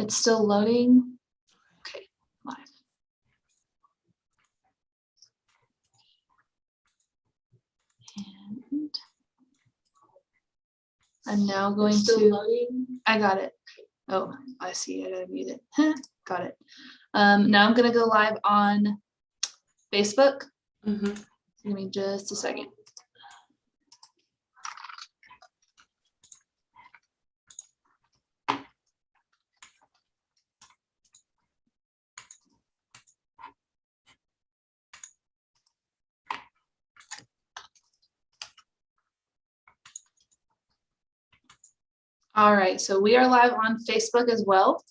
It's still loading. Okay, live. And I'm now going to loading. I got it. Oh, I see it. I mute it. Got it. Now I'm gonna go live on Facebook. Give me just a second. All right, so we are live on Facebook as well.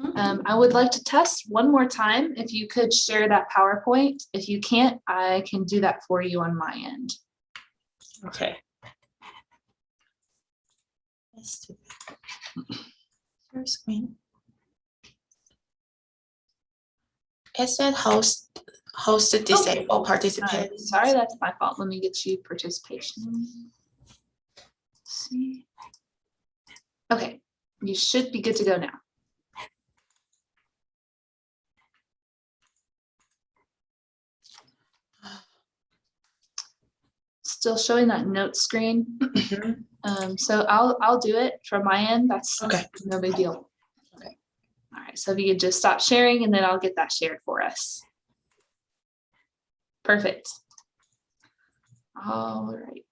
I would like to test one more time if you could share that PowerPoint. If you can't, I can do that for you on my end. Okay. Let's do that. Share screen. It said host to disable participants. Sorry, that's my fault. Let me get you participation. Let's see. Okay, you should be good to go now. Still showing that note screen. So I'll do it from my end. That's okay. No big deal. Okay. All right, so if you could just stop sharing and then I'll get that shared for us. Perfect. All right.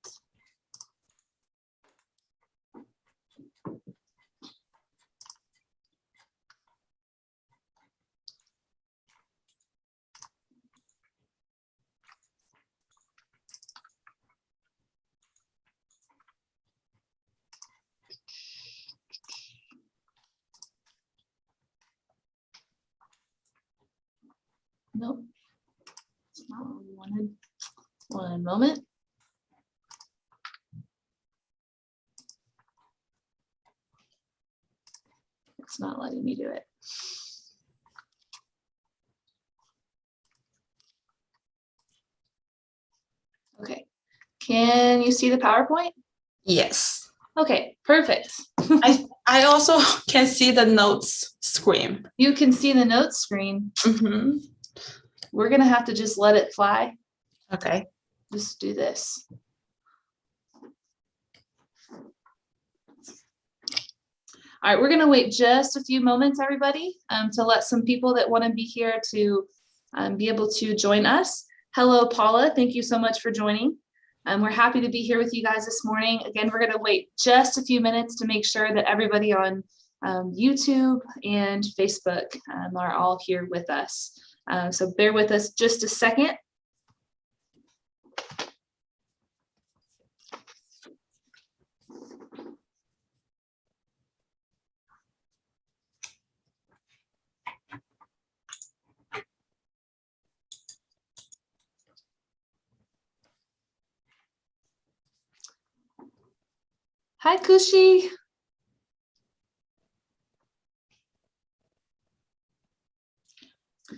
Nope. It's not what we wanted. One moment. It's not letting me do it. Okay. Can you see the PowerPoint? Yes. Okay, perfect. I also can see the notes screen. You can see the notes screen. We're gonna have to just let it fly. Okay. Just do this. All right, we're gonna wait just a few moments, everybody, to let some people that want to be here to be able to join us. Hello, Paula. Thank you so much for joining. We're happy to be here with you guys this morning. Again, we're gonna wait just a few minutes to make sure that everybody on YouTube and Facebook are all here with us. So bear with us just a second. Hi, Kushi.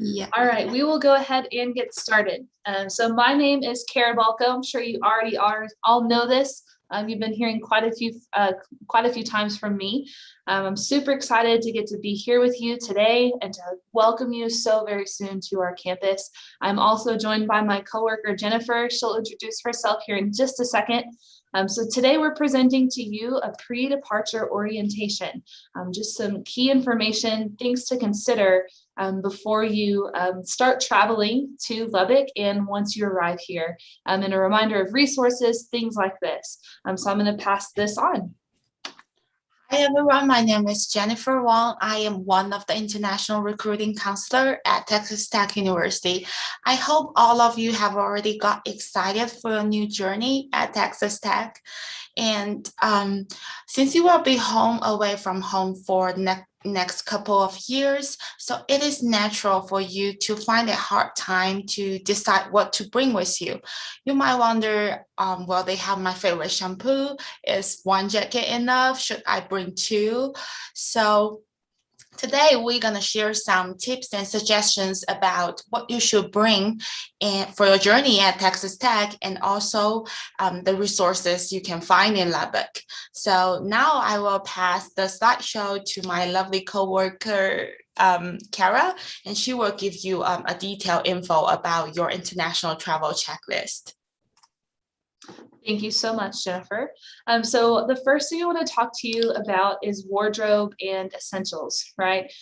Yeah. All right, we will go ahead and get started. So my name is Kara Balco. I'm sure you already all know this. You've been hearing quite a few times from me. I'm super excited to get to be here with you today and to welcome you so very soon to our campus. I'm also joined by my coworker Jennifer. She'll introduce herself here in just a second. So today we're presenting to you a pre-departure orientation, just some key information, things to consider before you start traveling to Lubbock and once you arrive here, and a reminder of resources, things like this. So I'm going to pass this on. Hi everyone, my name is Jennifer Wong. I am one of the international recruiting counselor at Texas Tech University. I hope all of you have already got excited for a new journey at Texas Tech. And since you will be away from home for next couple of years, so it is natural for you to find a hard time to decide what to bring with you. You might wonder, well, they have my favorite shampoo. Is one jacket enough? Should I bring two? So Today, we're going to share some tips and suggestions about what you should bring for your journey at Texas Tech, and also the resources you can find in Lubbock. So now I will pass the slideshow to my lovely coworker, Kara, and she will give you a detailed info about your international travel checklist. Thank you so much, Jennifer. So the first thing I want to talk to you about is wardrobe and essentials, right?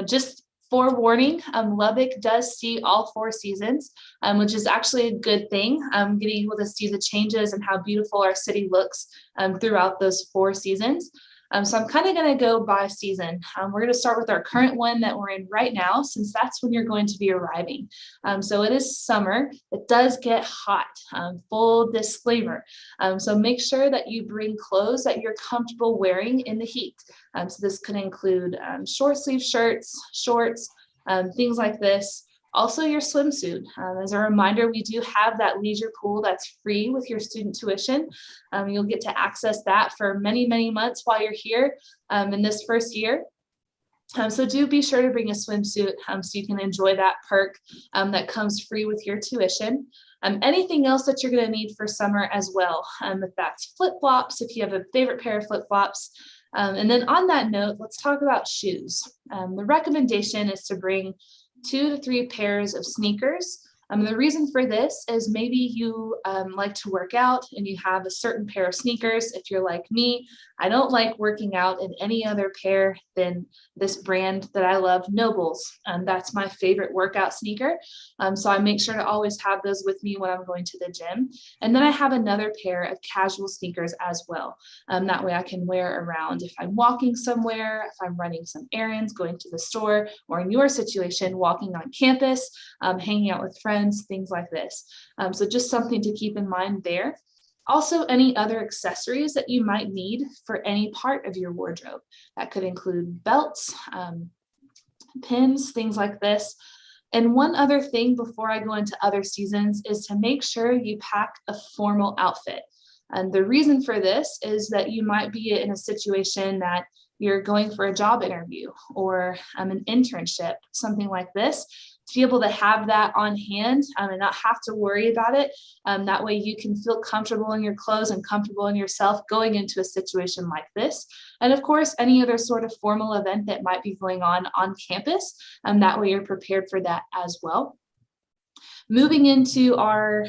Just forewarning, Lubbock does see all 4 seasons, which is actually a good thing. Getting able to see the changes and how beautiful our city looks throughout those 4 seasons. So I'm kind of going to go by season. We're going to start with our current one that we're in right now, since that's when you're going to be arriving. So it is summer. It does get hot, full disclaimer. So make sure that you bring clothes that you're comfortable wearing in the heat. So this could include short sleeve shirts, shorts, things like this. Also your swimsuit. As a reminder, we do have that leisure pool that's free with your student tuition. You'll get to access that for many, many months while you're here in this first year. So do be sure to bring a swimsuit so you can enjoy that perk that comes free with your tuition. Anything else that you're going to need for summer as well, if that's flip-flops, if you have a favorite pair of flip-flops. And then on that note, let's talk about shoes. The recommendation is to bring 2 to 3 pairs of sneakers. The reason for this is maybe you like to work out and you have a certain pair of sneakers. If you're like me, I don't like working out in any other pair than this brand that I love, Nobles. That's my favorite workout sneaker. So I make sure to always have those with me when I'm going to the gym. And then I have another pair of casual sneakers as well. That way I can wear around if I'm walking somewhere, if I'm running some errands, going to the store, or in your situation, walking on campus, hanging out with friends, things like this. So just something to keep in mind there. Also, any other accessories that you might need for any part of your wardrobe. That could include belts, pins, things like this. And one other thing before I go into other seasons is to make sure you pack a formal outfit. And the reason for this is that you might be in a situation that you're going for a job interview or an internship, something like this. To be able to have that on hand and not have to worry about it. That way you can feel comfortable in your clothes and comfortable in yourself going into a situation like this. And of course, any other sort of formal event that might be going on campus, that way you're prepared for that as well. Moving into our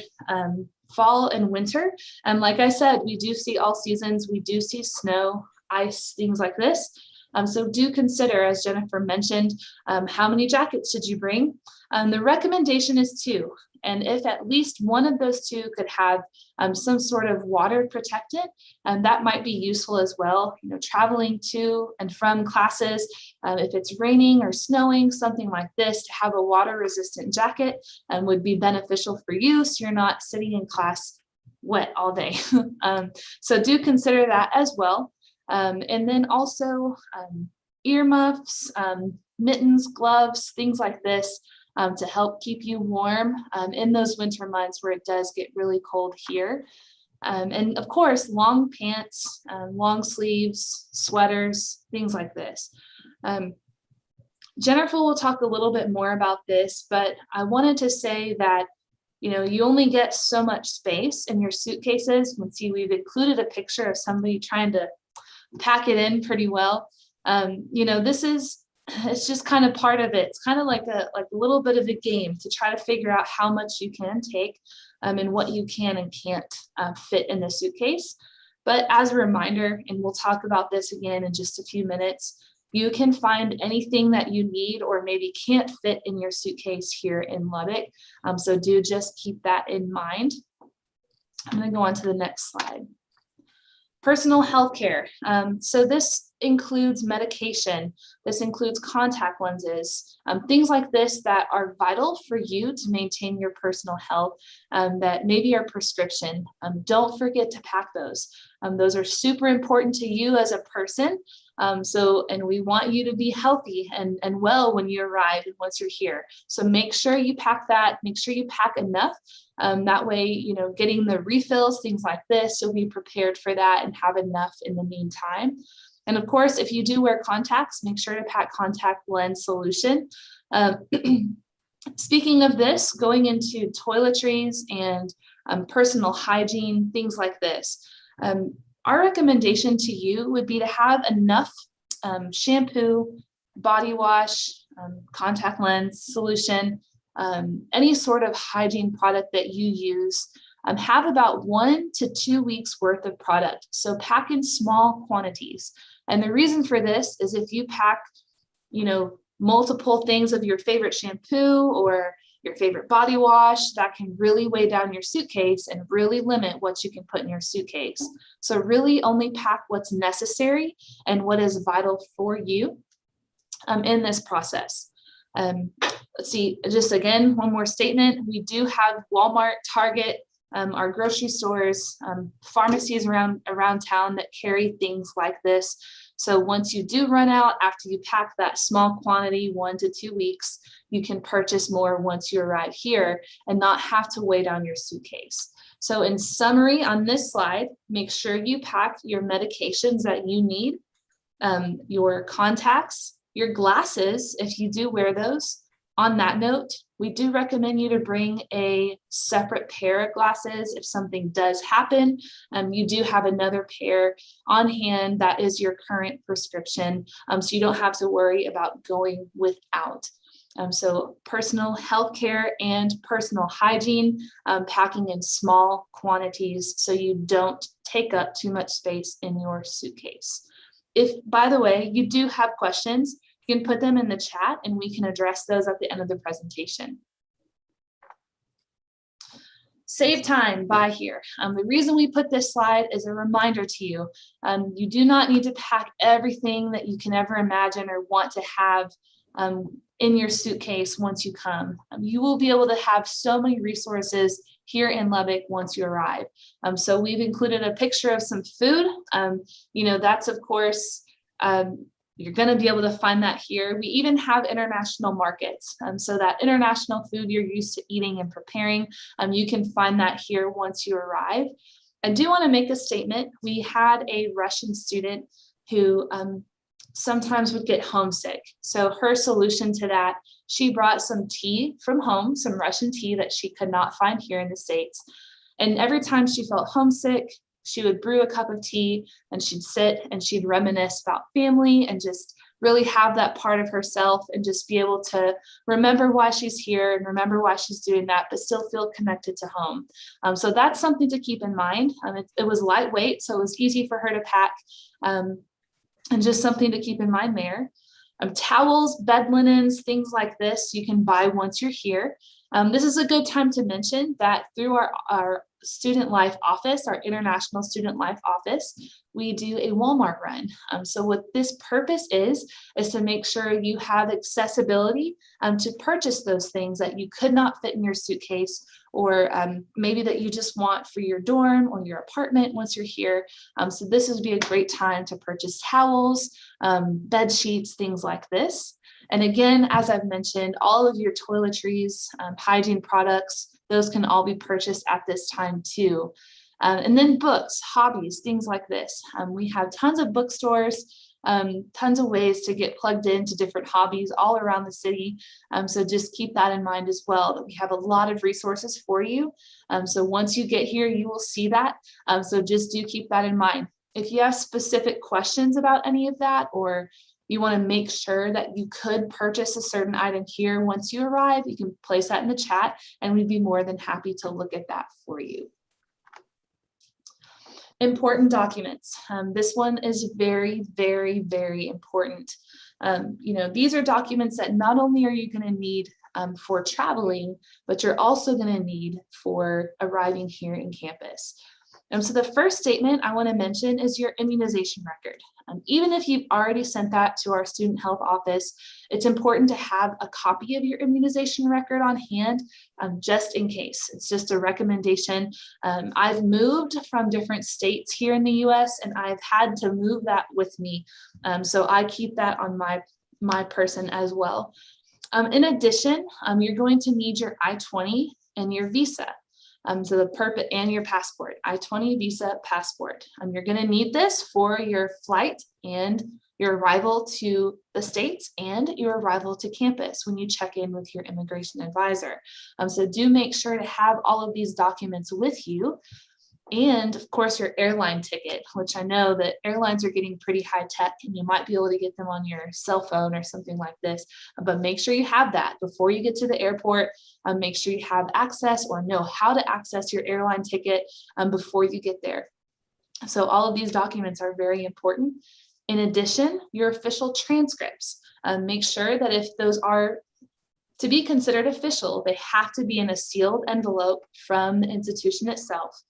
fall and winter, and like I said, we do see all seasons. We do see snow, ice, things like this. So do consider, as Jennifer mentioned, how many jackets should you bring? The recommendation is 2. And if at least one of those 2 could have some sort of water protectant, that might be useful as well. Traveling to and from classes, if it's raining or snowing, something like this, to have a water resistant jacket would be beneficial for you, so you're not sitting in class wet all day. So do consider that as well. And then also earmuffs, mittens, gloves, things like this to help keep you warm in those winter months where it does get really cold here. And of course, long pants, long sleeves, sweaters, things like this. Jennifer will talk a little bit more about this, but I wanted to say that you only get so much space in your suitcases. You can see we've included a picture of somebody trying to pack it in pretty well. It's just kind of part of it. It's kind of like a little bit of a game to try to figure out how much you can take and what you can and can't fit in the suitcase. But as a reminder, and we'll talk about this again in just a few minutes, you can find anything that you need or maybe can't fit in your suitcase here in Lubbock. So do just keep that in mind. I'm going to go on to the next slide. Personal health care. So this includes medication. This includes contact lenses, things like this that are vital for you to maintain your personal health that maybe are prescription. Don't forget to pack those. Those are super important to you as a person. And we want you to be healthy and well when you arrive and once you're here. So make sure you pack that, make sure you pack enough. That way, getting the refills, things like this, you'll be prepared for that and have enough in the meantime. And of course, if you do wear contacts, make sure to pack contact lens solution. Speaking of this, going into toiletries and personal hygiene, things like this, our recommendation to you would be to have enough shampoo, body wash, contact lens solution, any sort of hygiene product that you use. Have about 1 to 2 weeks worth of product. So pack in small quantities. And the reason for this is if you pack, multiple things of your favorite shampoo or your favorite body wash, that can really weigh down your suitcase and really limit what you can put in your suitcase. So really only pack what's necessary and what is vital for you in this process. Let's see, just again, one more statement. We do have Walmart, Target, our grocery stores, pharmacies around town that carry things like this. So once you do run out, after you pack that small quantity, 1 to 2 weeks, you can purchase more once you arrive here and not have to weigh down your suitcase. So in summary on this slide, make sure you pack your medications that you need, your contacts, your glasses, if you do wear those. On that note, we do recommend you to bring a separate pair of glasses if something does happen. You do have another pair on hand that is your current prescription, so you don't have to worry about going without. So personal healthcare and personal hygiene, packing in small quantities so you don't take up too much space in your suitcase. If, by the way, you do have questions, you can put them in the chat and we can address those at the end of the presentation. Save time by here. The reason we put this slide is a reminder to you. You do not need to pack everything that you can ever imagine or want to have in your suitcase once you come. You will be able to have so many resources here in Lubbock once you arrive. So we've included a picture of some food. That's of course, you're going to be able to find that here. We even have international markets. So that international food you're used to eating and preparing, you can find that here once you arrive. I do want to make a statement. We had a Russian student who sometimes would get homesick. So her solution to that, she brought some tea from home, some Russian tea that she could not find here in the States. And every time she felt homesick, she would brew a cup of tea and she'd sit and she'd reminisce about family and just really have that part of herself and just be able to remember why she's here and remember why she's doing that, but still feel connected to home. So that's something to keep in mind. It was lightweight, so it was easy for her to pack, and just something to keep in mind there. Towels, bed linens, things like this you can buy once you're here. This is a good time to mention that through our student life office, our international student life office, we do a Walmart run. So what this purpose is to make sure you have accessibility to purchase those things that you could not fit in your suitcase, or maybe that you just want for your dorm or your apartment once you're here. So this would be a great time to purchase towels, bed sheets, things like this. And again, as I've mentioned, all of your toiletries, hygiene products, those can all be purchased at this time too. And then books, hobbies, things like this. We have tons of bookstores, tons of ways to get plugged into different hobbies all around the city. So just keep that in mind as well, that we have a lot of resources for you. So once you get here, you will see that. So just do keep that in mind. If you have specific questions about any of that, or you want to make sure that you could purchase a certain item here once you arrive, you can place that in the chat and we'd be more than happy to look at that for you. Important documents. This one is very, very, very important. These are documents that not only are you going to need for traveling, but you're also going to need for arriving here in campus. So the first statement I want to mention is your immunization record. Even if you've already sent that to our student health office, it's important to have a copy of your immunization record on hand, just in case. It's just a recommendation. I've moved from different states here in the US and I've had to move that with me. So I keep that on my person as well. In addition, you're going to need your I-20 and your visa. So the purpose and your passport, I-20 visa passport. You're going to need this for your flight and your arrival to the States and your arrival to campus when you check in with your immigration advisor. So do make sure to have all of these documents with you. And of course, your airline ticket, which I know that airlines are getting pretty high tech and you might be able to get them on your cell phone or something like this. But make sure you have that before you get to the airport. Make sure you have access or know how to access your airline ticket before you get there. So all of these documents are very important. In addition, your official transcripts. Make sure that if those are to be considered official, they have to be in a sealed envelope from the institution itself.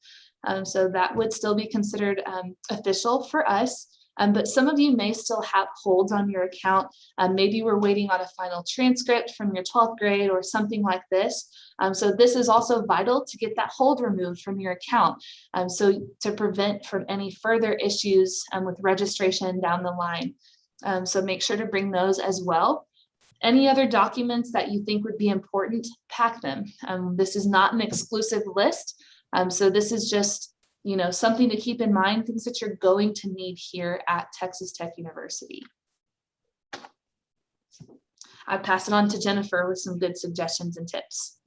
So that would still be considered official for us. But some of you may still have holds on your account. Maybe we're waiting on a final transcript from your 12th grade or something like this. So this is also vital to get that hold removed from your account. So to prevent from any further issues with registration down the line. So make sure to bring those as well. Any other documents that you think would be important, pack them. This is not an exclusive list. So this is just, something to keep in mind, things that you're going to need here at Texas Tech University. I pass it on to Jennifer with some good suggestions and tips.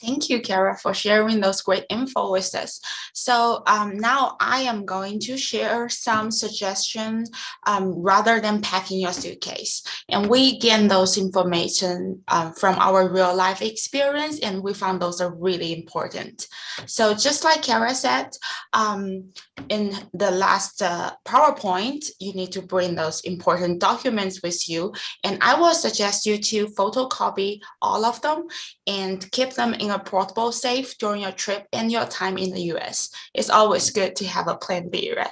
Thank you, Kara, for sharing those great info with us. So now I am going to share some suggestions rather than packing your suitcase. And we gain those information from our real life experience, and we found those are really important. So just like Kara said, in the last PowerPoint, you need to bring those important documents with you. And I will suggest you to photocopy all of them and keep them in a portable safe during your trip and your time in the US. It's always good to have a plan B, right?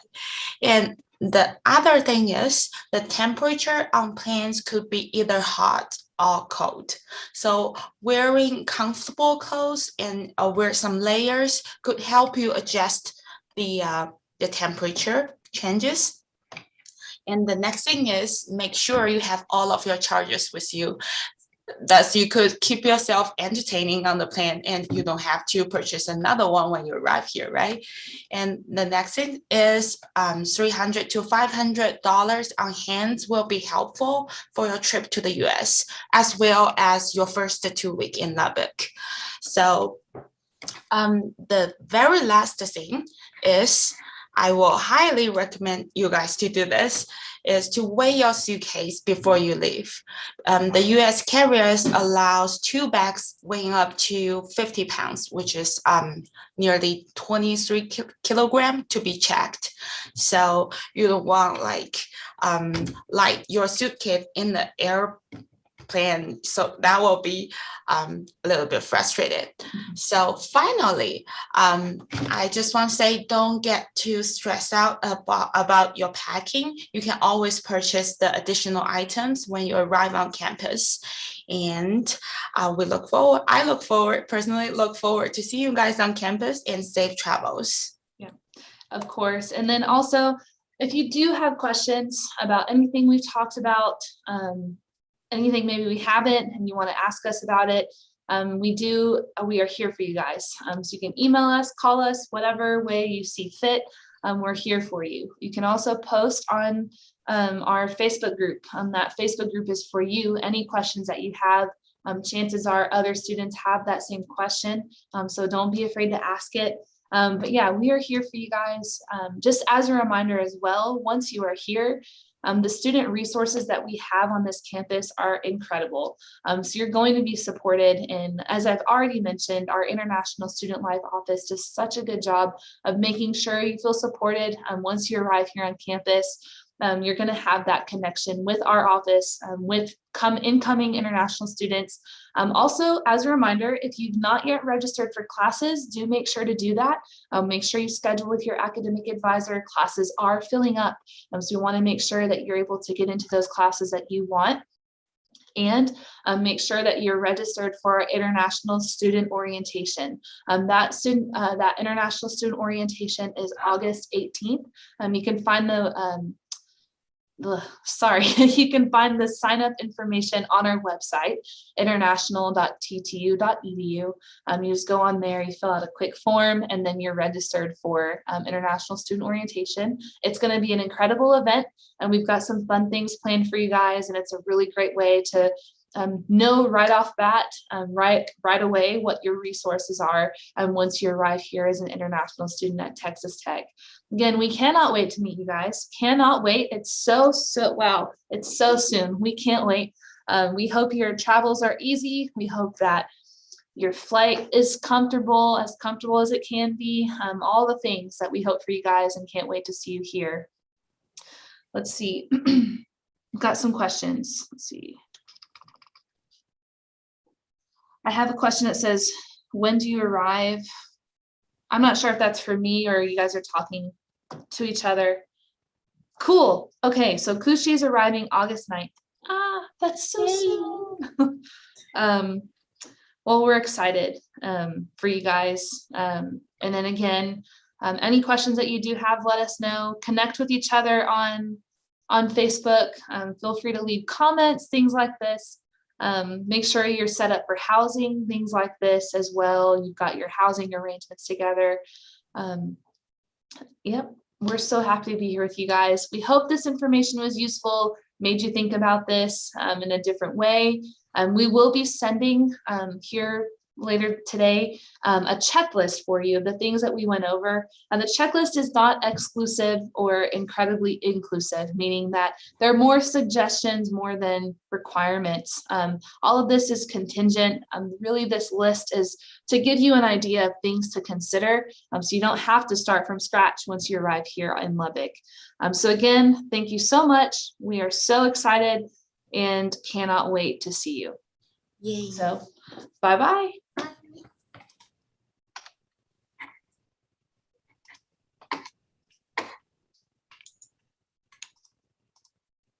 And the other thing is the temperature on planes could be either hot or cold. So wearing comfortable clothes and wear some layers could help you adjust the temperature changes. And the next thing is make sure you have all of your chargers with you. Thus, you could keep yourself entertaining on the plane and you don't have to purchase another one when you arrive here, right? And the next thing is $300 to $500 on hand will be helpful for your trip to the US, as well as your first 2 weeks in Lubbock. So the very last thing is, I will highly recommend you guys to do this, is to weigh your suitcase before you leave. The US carriers allows 2 bags weighing up to 50 pounds, which is nearly 23 kilograms to be checked. So you don't want like your suitcase in the airplane, so that will be a little bit frustrated. So finally, I just want to say, don't get too stressed out about your packing. You can always purchase the additional items when you arrive on campus. And I personally look forward to see you guys on campus, and safe travels. Yeah, of course. And then also, if you do have questions about anything we've talked about, anything maybe we haven't and you want to ask us about it, we are here for you guys. So you can email us, call us, whatever way you see fit. We're here for you. You can also post on our Facebook group. That Facebook group is for you. Any questions that you have, chances are other students have that same question. So don't be afraid to ask it. But yeah, we are here for you guys. Just as a reminder as well, once you are here, the student resources that we have on this campus are incredible. So you're going to be supported. And as I've already mentioned, our International Student Life Office does such a good job of making sure you feel supported. Once you arrive here on campus, you're going to have that connection with our office, with incoming international students. Also, as a reminder, if you've not yet registered for classes, do make sure to do that. Make sure you schedule with your academic advisor. Classes are filling up. So you want to make sure that you're able to get into those classes that you want. And make sure that you're registered for our International Student Orientation. That International Student Orientation is August 18th. You can find the sorry, you can find the sign up information on our website, international.ttu.edu. You just go on there, you fill out a quick form, and then you're registered for International Student Orientation. It's going to be an incredible event, and we've got some fun things planned for you guys, and it's a really great way to know right off bat, right away, what your resources are once you arrive here as an international student at Texas Tech. Again, we cannot wait to meet you guys. Cannot wait. It's so wow. It's so soon. We can't wait. We hope your travels are easy. We hope that your flight is comfortable as it can be. All the things that we hope for you guys, and can't wait to see you here. Let's see. We've got some questions. Let's see. I have a question that says, when do you arrive? I'm not sure if that's for me or you guys are talking to each other. Cool. Okay, so Kushi is arriving August 9th. Ah, that's so soon. Well, we're excited for you guys. And then again, any questions that you do have, let us know. Connect with each other on Facebook. Feel free to leave comments, things like this. Make sure you're set up for housing, things like this as well. You've got your housing arrangements together. Yep, we're so happy to be here with you guys. We hope this information was useful, made you think about this in a different way. We will be sending here later today a checklist for you, the things that we went over. And the checklist is not exclusive or incredibly inclusive, meaning that there are more suggestions more than requirements. All of this is contingent. Really, this list is to give you an idea of things to consider, so you don't have to start from scratch once you arrive here in Lubbock. So again, thank you so much. We are so excited and cannot wait to see you. Yay. So bye-bye.